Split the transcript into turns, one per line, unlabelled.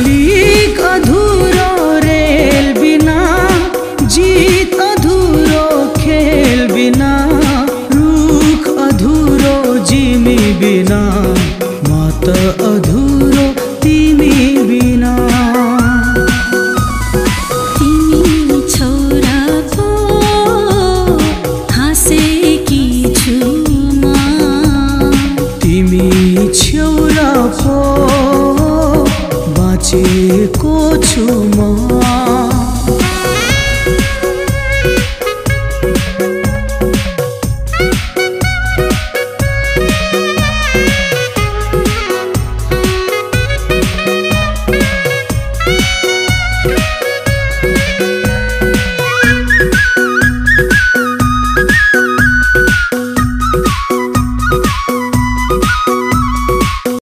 Leak अधूरो rail बिना, जीत अधूरो खेल बिना, रूख अधूरो जिमी बिना, मात अधूरो तिमी बिना।
तिमी छोरा पो हाँसेकी छु म,
तिमी छोरा पो बाँचेको छु।